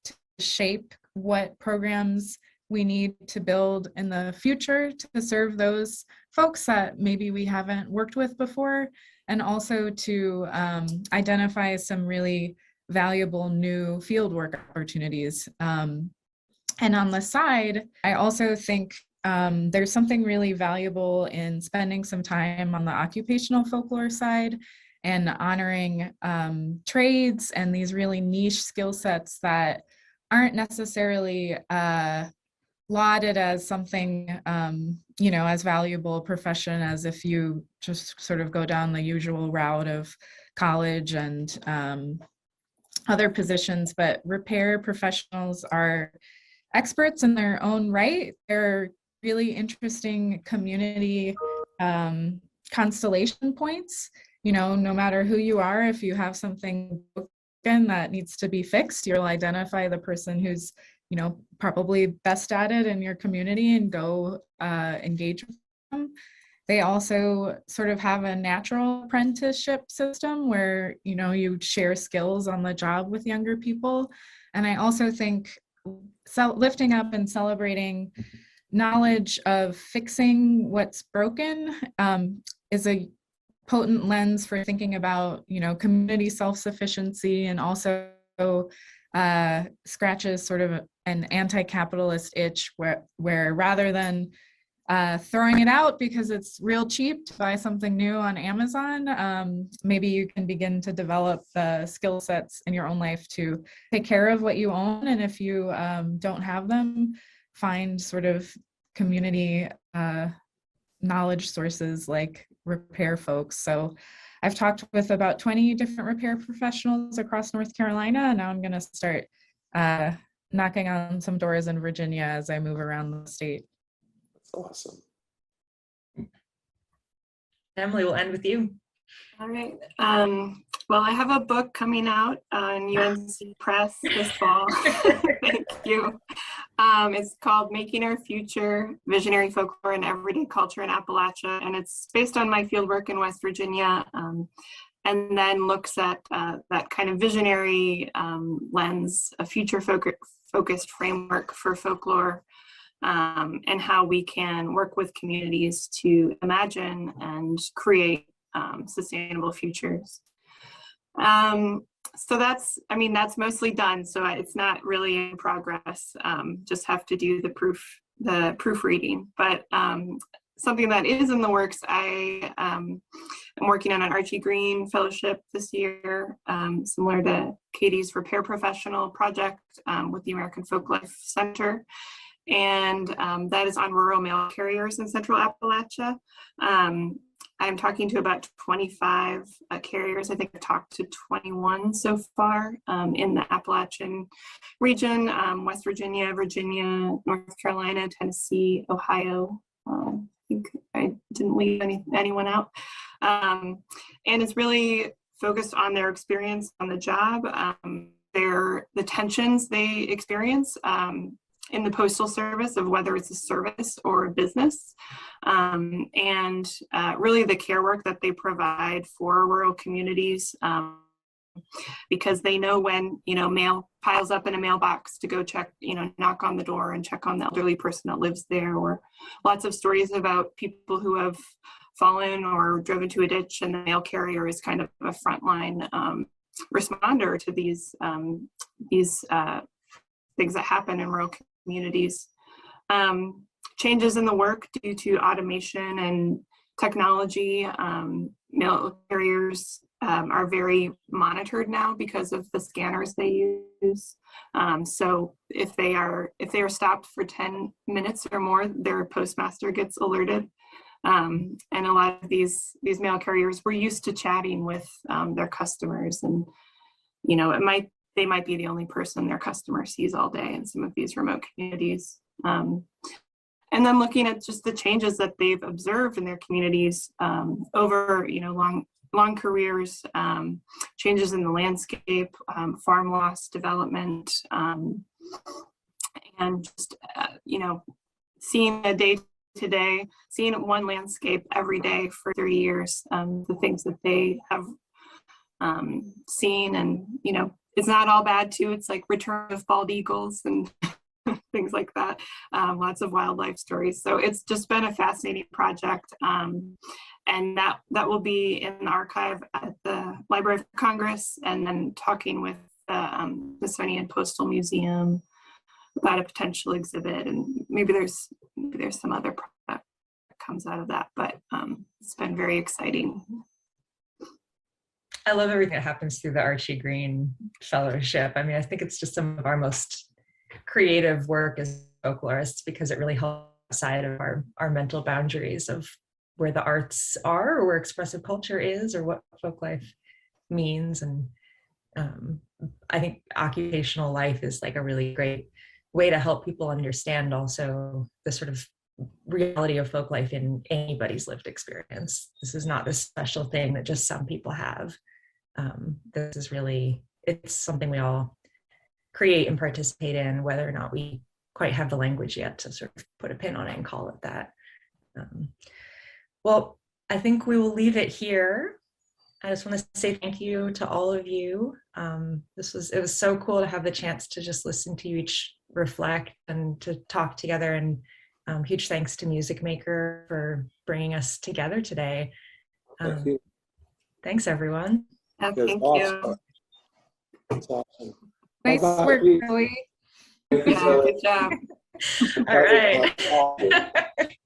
[SPEAKER 3] to shape what programs we need to build in the future to serve those folks that maybe we haven't worked with before, and also to identify some really valuable new fieldwork opportunities. And on the side, I also think there's something really valuable in spending some time on the occupational folklore side and honoring trades and these really niche skill sets that aren't necessarily lauded as something, as valuable a profession as if you just sort of go down the usual route of college and other positions. But repair professionals are experts in their own right. They're really interesting community constellation points. No matter who you are, if you have something broken that needs to be fixed, you'll identify the person who's probably best at it in your community and go engage with them. They also sort of have a natural apprenticeship system where you share skills on the job with younger people. And I also think lifting up and celebrating knowledge of fixing what's broken is a potent lens for thinking about community self-sufficiency, and also scratches sort of an anti-capitalist itch where rather than throwing it out because it's real cheap to buy something new on Amazon, maybe you can begin to develop the skill sets in your own life to take care of what you own. And if you don't have them, find sort of community knowledge sources like repair folks. So I've talked with about 20 different repair professionals across North Carolina, and now I'm going to start knocking on some doors in Virginia as I move around the state.
[SPEAKER 6] That's awesome.
[SPEAKER 2] Emily, we'll end with you.
[SPEAKER 5] All right. Well, I have a book coming out on UNC Press this fall. Thank you. It's called Making Our Future, Visionary Folklore and Everyday Culture in Appalachia. And it's based on my fieldwork in West Virginia, and then looks at that kind of visionary lens, a future-focused framework for folklore, and how we can work with communities to imagine and create sustainable futures. So that's mostly done. So it's not really in progress. Just have to do the proofreading. But something that is in the works, I am working on an Archie Green fellowship this year, similar to Katy's repair professional project with the American Folklife Center. And that is on rural mail carriers in Central Appalachia. I'm talking to about 25 carriers. I think I've talked to 21 so far in the Appalachian region, West Virginia, North Carolina, Tennessee, Ohio. I think I didn't leave anyone out. And it's really focused on their experience on the job, the tensions they experience in the Postal Service of whether it's a service or a business, and really the care work that they provide for rural communities, because they know when mail piles up in a mailbox to go check, knock on the door and check on the elderly person that lives there, or lots of stories about people who have fallen or driven to a ditch and the mail carrier is kind of a frontline responder to these things that happen in rural communities. Changes in the work due to automation and technology. Mail carriers are very monitored now because of the scanners they use. So if they are stopped for 10 minutes or more, their postmaster gets alerted. And a lot of these mail carriers were used to chatting with their customers, and they might be the only person their customer sees all day in some of these remote communities. And then looking at just the changes that they've observed in their communities over long careers, changes in the landscape, farm loss, development, and just seeing a day to day, seeing one landscape every day for 3 years, the things that they have seen, and it's not all bad too. It's like return of bald eagles and things like that. Lots of wildlife stories. So it's just been a fascinating project. And that will be in the archive at the Library of Congress, and then talking with the Smithsonian Postal Museum about a potential exhibit, and maybe there's some other product that comes out of that, but it's been very exciting.
[SPEAKER 2] I love everything that happens through the Archie Green Fellowship. I mean, I think it's just some of our most creative work as folklorists, because it really helps outside of our mental boundaries of where the arts are, or where expressive culture is, or what folk life means. And I think occupational life is like a really great way to help people understand also the sort of reality of folk life in anybody's lived experience. This is not this special thing that just some people have. This is really, it's something we all create and participate in, whether or not we quite have the language yet to sort of put a pin on it and call it that. Well, I think we will leave it here. I just want to say thank you to all of you. It was so cool to have the chance to just listen to you each reflect and to talk together, and huge thanks to Music Maker for bringing us together today.
[SPEAKER 4] Thank you.
[SPEAKER 2] Thanks, everyone.
[SPEAKER 5] Thank
[SPEAKER 4] Awesome.
[SPEAKER 5] you.
[SPEAKER 4] That's awesome.
[SPEAKER 3] Nice
[SPEAKER 4] Bye-bye.
[SPEAKER 3] work, Zoe.
[SPEAKER 4] Thank you,
[SPEAKER 5] Yeah,
[SPEAKER 4] Zoe.
[SPEAKER 5] good job.
[SPEAKER 2] All right.